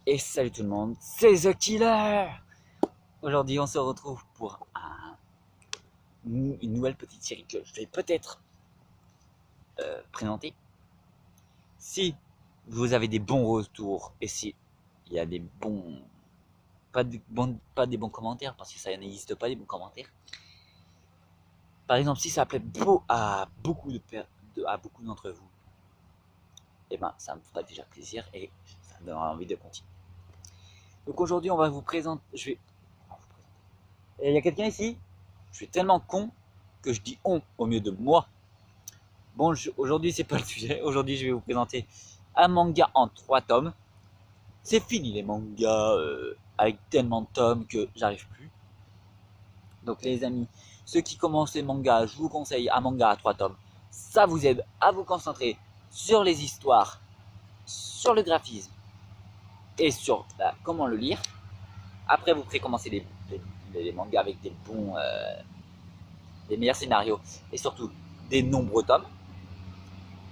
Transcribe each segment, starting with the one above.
Et salut tout le monde, c'est The Killer. Aujourd'hui on se retrouve pour une nouvelle petite série que je vais peut-être présenter. Si vous avez des bons retours et si il y a des bons... Pas des bons commentaires parce que ça n'existe pas des bons commentaires. Par exemple si ça plaît à beaucoup d'entre vous, et ben ça me fera déjà plaisir et ça me donnera envie de continuer. Donc aujourd'hui on va vous présenter... Il y a quelqu'un ici? Je suis tellement con que je dis on au mieux de moi. Bon, aujourd'hui c'est pas le sujet. Aujourd'hui je vais vous présenter un manga en 3 tomes. C'est fini les mangas avec tellement de tomes que j'arrive plus. Donc les amis, ceux qui commencent les mangas, je vous conseille un manga à 3 tomes. Ça vous aide à vous concentrer sur les histoires, sur le graphisme et sur comment le lire. Après vous pourrez commencer les mangas avec des meilleurs scénarios et surtout des nombreux tomes.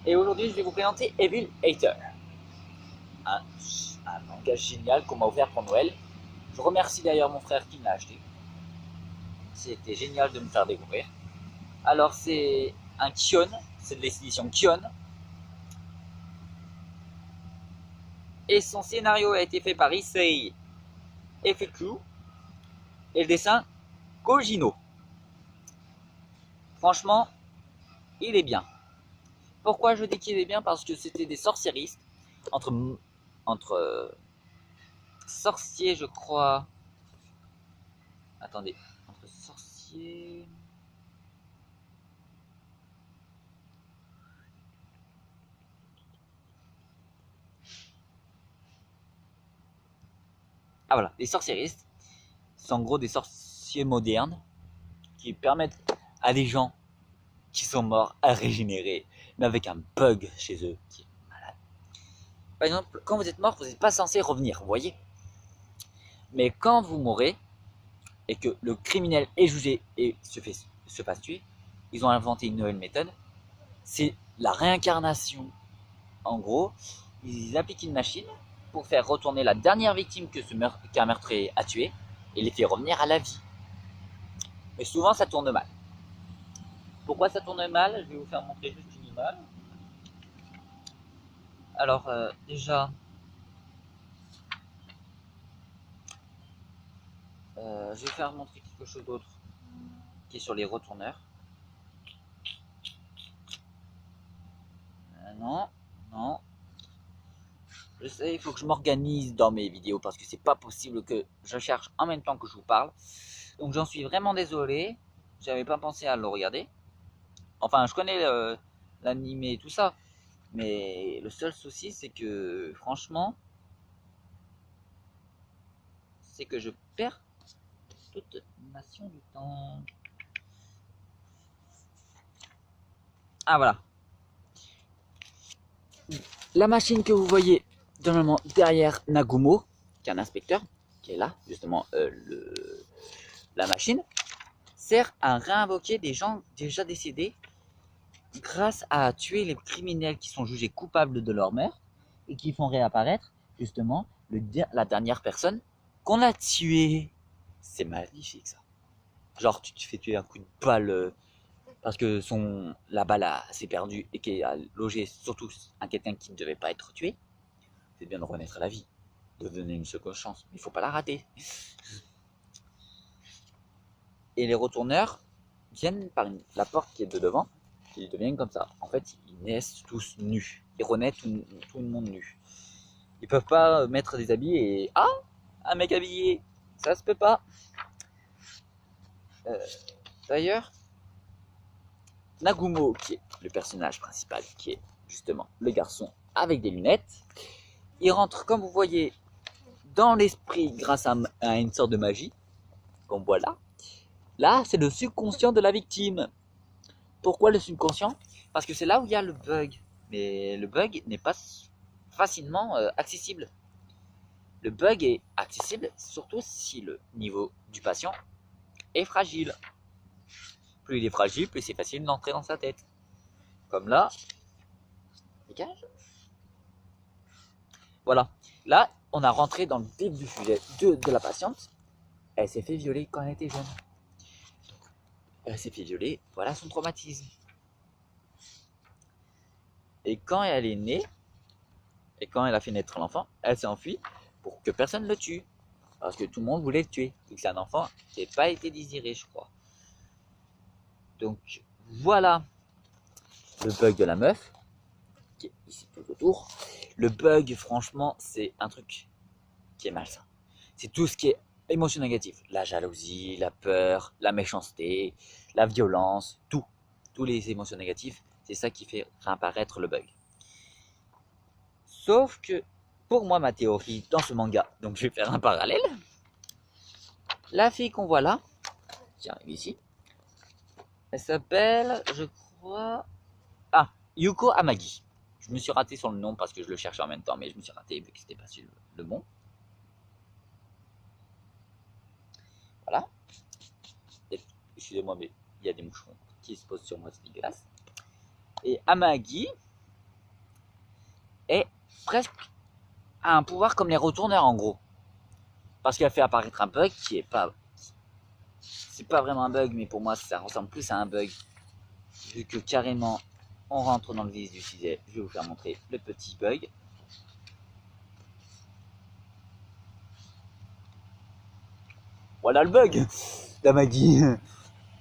Et aujourd'hui, je vais vous présenter Evil Hater, un manga génial qu'on m'a offert pour Noël. Je remercie d'ailleurs mon frère qui me l'a acheté. C'était génial de me faire découvrir. Alors c'est un Kion, c'est de l'édition Kion. Et son scénario a été fait par Issei Efeku et le dessin Kojino. Franchement, il est bien. Pourquoi je dis qu'il est bien? Parce que c'était des sorcieristes entre sorciers, je crois. Attendez, entre sorciers. Ah voilà, les sorcieristes sont en gros des sorciers modernes qui permettent à des gens qui sont morts à régénérer, mais avec un bug chez eux qui est malade. Par exemple, quand vous êtes mort, vous n'êtes pas censé revenir, vous voyez. Mais quand vous mourrez et que le criminel est jugé et se fasse tuer, ils ont inventé une nouvelle méthode. C'est la réincarnation. En gros, ils appliquent une machine pour faire retourner la dernière victime qu'un meurtrier a tué et les fait revenir à la vie. Mais souvent, ça tourne mal. Pourquoi ça tourne mal? Je vais vous faire montrer juste une image. Alors, déjà, je vais faire montrer quelque chose d'autre qui est sur les retourneurs. Non, non. Je sais, il faut que je m'organise dans mes vidéos parce que c'est pas possible que je cherche en même temps que je vous parle. Donc j'en suis vraiment désolé. J'avais pas pensé à le regarder. Enfin, je connais l'animé et tout ça. Mais le seul souci, c'est que franchement, c'est que je perds toute nation du temps. Ah voilà. La machine que vous voyez normalement derrière Nagumo, qui est un inspecteur, qui est là, justement, la machine, sert à réinvoquer des gens déjà décédés grâce à tuer les criminels qui sont jugés coupables de leur meurtre et qui font réapparaître justement la dernière personne qu'on a tuée. C'est magnifique ça. Genre tu te fais tuer un coup de balle parce que la balle s'est perdue et qui a logé surtout à quelqu'un qui ne devait pas être tué. C'est bien de renaître à la vie, de donner une seconde chance, mais il ne faut pas la rater. Et les retourneurs viennent par la porte qui est de devant. Ils deviennent comme ça. En fait, ils naissent tous nus. Ils renaissent tout le monde nu. Ils peuvent pas mettre des habits et... Ah, un mec habillé. Ça se peut pas. D'ailleurs, Nagumo, qui est le personnage principal, qui est justement le garçon avec des lunettes, il rentre, comme vous voyez, dans l'esprit grâce à une sorte de magie, qu'on voit là. Là, c'est le subconscient de la victime. Pourquoi le subconscient? Parce que c'est là où il y a le bug. Mais le bug n'est pas facilement accessible. Le bug est accessible surtout si le niveau du patient est fragile. Plus il est fragile, plus c'est facile d'entrer dans sa tête. Comme là. Dégage. Voilà. Là, on a rentré dans le vif du sujet de la patiente. Elle s'est fait violer quand elle était jeune. Elle s'est fait violer, voilà son traumatisme. Et quand elle est née, et quand elle a fait naître l'enfant, elle s'est enfuie pour que personne ne le tue. Parce que tout le monde voulait le tuer. Vu que c'est un enfant qui n'a pas été désiré, je crois. Donc voilà le bug de la meuf, qui est ici tout autour. Le bug, franchement, c'est un truc qui est malsain. C'est tout ce qui est émotion négative. La jalousie, la peur, la méchanceté, la violence, tout. Tous les émotions négatives, c'est ça qui fait réapparaître le bug. Sauf que, pour moi, ma théorie dans ce manga, donc je vais faire un parallèle. La fille qu'on voit là, qui arrive ici, elle s'appelle, je crois... Ah, Yuko Amagi. Je me suis raté sur le nom parce que je le cherchais en même temps, mais je me suis raté vu que c'était pas le bon. Voilà. Excusez-moi, mais il y a des moucherons qui se posent sur moi, c'est dégueulasse. Et Amagi est presque a un pouvoir comme les retourneurs en gros. Parce qu'elle fait apparaître un bug qui est pas... C'est pas vraiment un bug, mais pour moi ça ressemble plus à un bug. Vu que carrément on rentre dans le vif du sujet, je vais vous faire montrer le petit bug. Voilà le bug d'Amagi.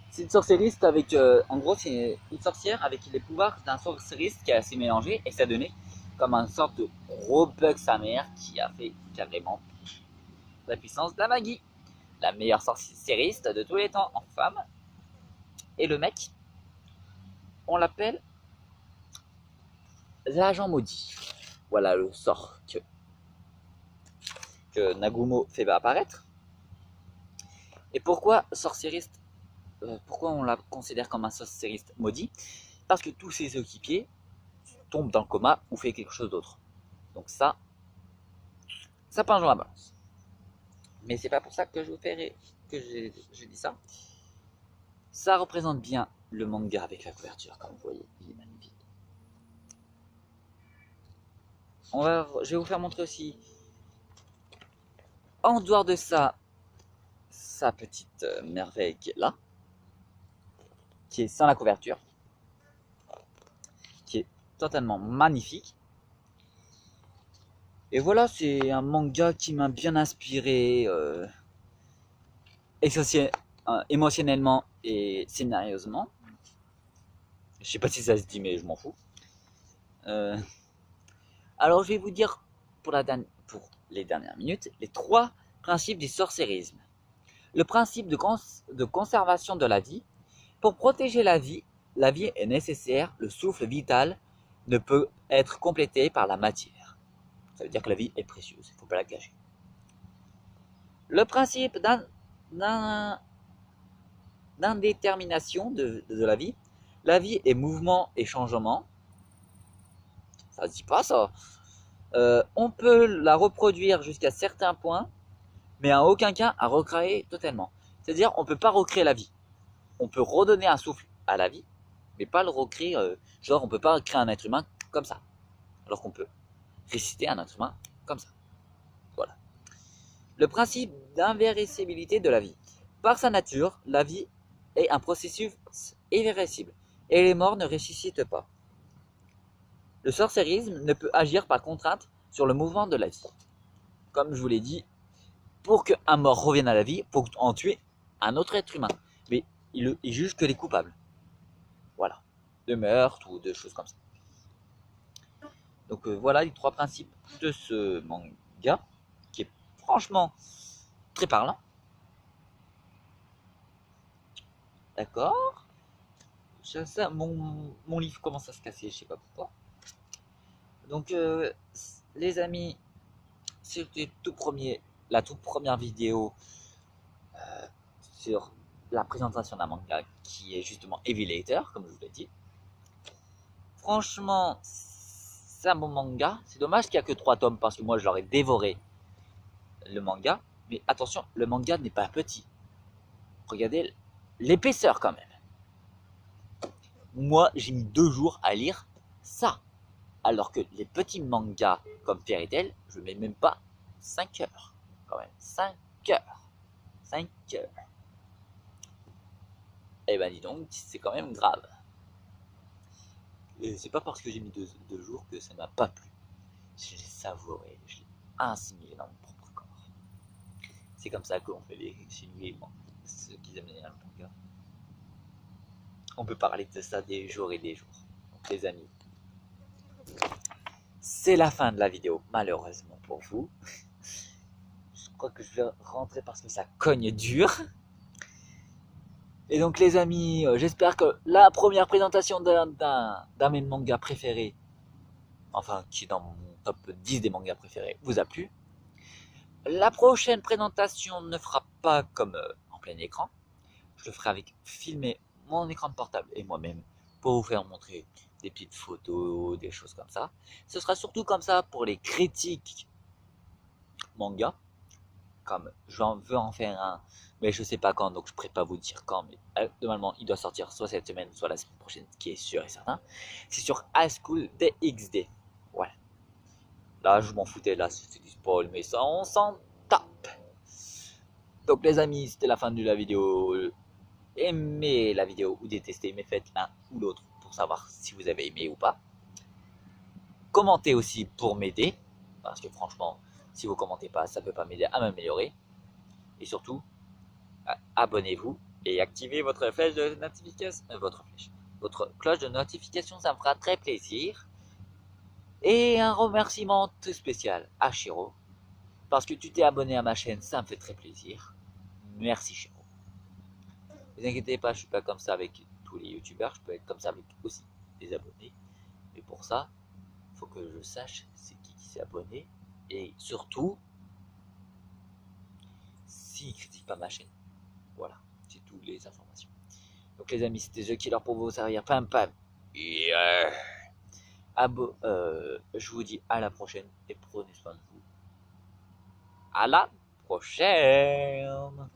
C'est une sorcériste avec... en gros c'est une sorcière avec les pouvoirs d'un sorcériste qui a assez mélangé et ça donnait comme une sorte de gros bug sa mère qui a fait carrément la puissance d'Amagi. La meilleure sorcériste de tous les temps en femme. Et le mec, on l'appelle l'agent maudit. Voilà le sort que Nagumo fait apparaître. Et pourquoi sorcériste pourquoi on la considère comme un sorcériste maudit? Parce que tous ses équipiers tombent dans le coma ou fait quelque chose d'autre. Donc ça penche dans la balance. Mais c'est pas pour ça que je vous ferai que j'ai dit ça. Ça représente bien le manga avec la couverture, comme vous voyez, il est magnifique. Je vais vous faire montrer aussi, en dehors de ça, sa petite merveille qui est là, qui est sans la couverture, qui est totalement magnifique. Et voilà, c'est un manga qui m'a bien inspiré, émotionnellement et scénarieusement. Je sais pas si ça se dit, mais je m'en fous. Alors, je vais vous dire pour les dernières minutes les 3 principes du sorcérisme. Le principe de conservation de la vie. Pour protéger la vie est nécessaire. Le souffle vital ne peut être complété par la matière. Ça veut dire que la vie est précieuse, il ne faut pas la gâcher. Le principe d'indétermination de la vie. La vie est mouvement et changement. Ça ne se dit pas ça. On peut la reproduire jusqu'à certains points, mais en aucun cas à recréer totalement. C'est-à-dire on ne peut pas recréer la vie. On peut redonner un souffle à la vie, mais pas le recréer. Genre on ne peut pas créer un être humain comme ça. Alors qu'on peut ressusciter un être humain comme ça. Voilà. Le principe d'invérissibilité de la vie. Par sa nature, la vie est un processus irréversible et les morts ne ressuscitent pas. Le sorcérisme ne peut agir par contrainte sur le mouvement de la vie. Comme je vous l'ai dit, pour qu'un mort revienne à la vie, il faut en tuer un autre être humain. Mais il juge que les coupables. Voilà. De meurtre ou de choses comme ça. Donc voilà les 3 principes de ce manga, qui est franchement très parlant. D'accord. Ça, mon livre commence à se casser, je sais pas pourquoi. Donc les amis, c'était la toute première vidéo sur la présentation d'un manga qui est justement Evilator, comme je vous l'ai dit. Franchement, c'est un bon manga. C'est dommage qu'il n'y a que 3 tomes parce que moi je l'aurais dévoré le manga. Mais attention, le manga n'est pas petit. Regardez l'épaisseur quand même. Moi j'ai mis 2 jours à lire ça. Alors que les petits mangas comme Fairy Tail, je mets même pas 5 heures. Quand même, 5 heures. 5 heures. Eh ben dis donc, c'est quand même grave. Et c'est pas parce que j'ai mis deux jours que ça m'a pas plu. Je l'ai savouré, je l'ai assimilé dans mon propre corps. C'est comme ça qu'on fait chez lui et moi, ceux qui aiment le manga. On peut parler de ça des jours et des jours. Donc les amis, c'est la fin de la vidéo, malheureusement pour vous. Je crois que je vais rentrer parce que ça cogne dur. Et donc les amis, j'espère que la première présentation d'un de mes mangas préférés, enfin qui est dans mon top 10 des mangas préférés, vous a plu. La prochaine présentation ne fera pas comme en plein écran. Je le ferai avec filmer mon écran de portable et moi-même pour vous faire montrer des petites photos, des choses comme ça. Ce sera surtout comme ça pour les critiques manga. Comme j'en veux en faire un, mais je sais pas quand, donc je pourrais pas vous dire quand, mais normalement il doit sortir soit cette semaine, soit la semaine prochaine, ce qui est sûr et certain. C'est sur High School DxD. Voilà. Là, je m'en foutais, là, c'est du spoil, mais ça, on s'en tape. Donc les amis, c'était la fin de la vidéo. Aimez la vidéo ou détestez, mais faites l'un ou l'autre pour savoir si vous avez aimé ou pas. Commentez aussi pour m'aider, parce que franchement, si vous commentez pas, ça peut pas m'aider à m'améliorer. Et surtout, abonnez-vous et activez votre flèche de notification, votre cloche de notification, ça me fera très plaisir. Et un remerciement tout spécial à Shiro, parce que tu t'es abonné à ma chaîne, ça me fait très plaisir. Merci Shiro. Ne vous inquiétez pas, je suis pas comme ça avec tous les youtubeurs, je peux être comme ça avec aussi des abonnés. Et pour ça, il faut que je sache c'est qui s'est abonné et surtout s'il critique pas ma chaîne. Voilà, c'est toutes les informations. Donc les amis, c'était The Killer pour vous servir. Pam pam. Yeah. Je vous dis à la prochaine et prenez soin de vous. À la prochaine.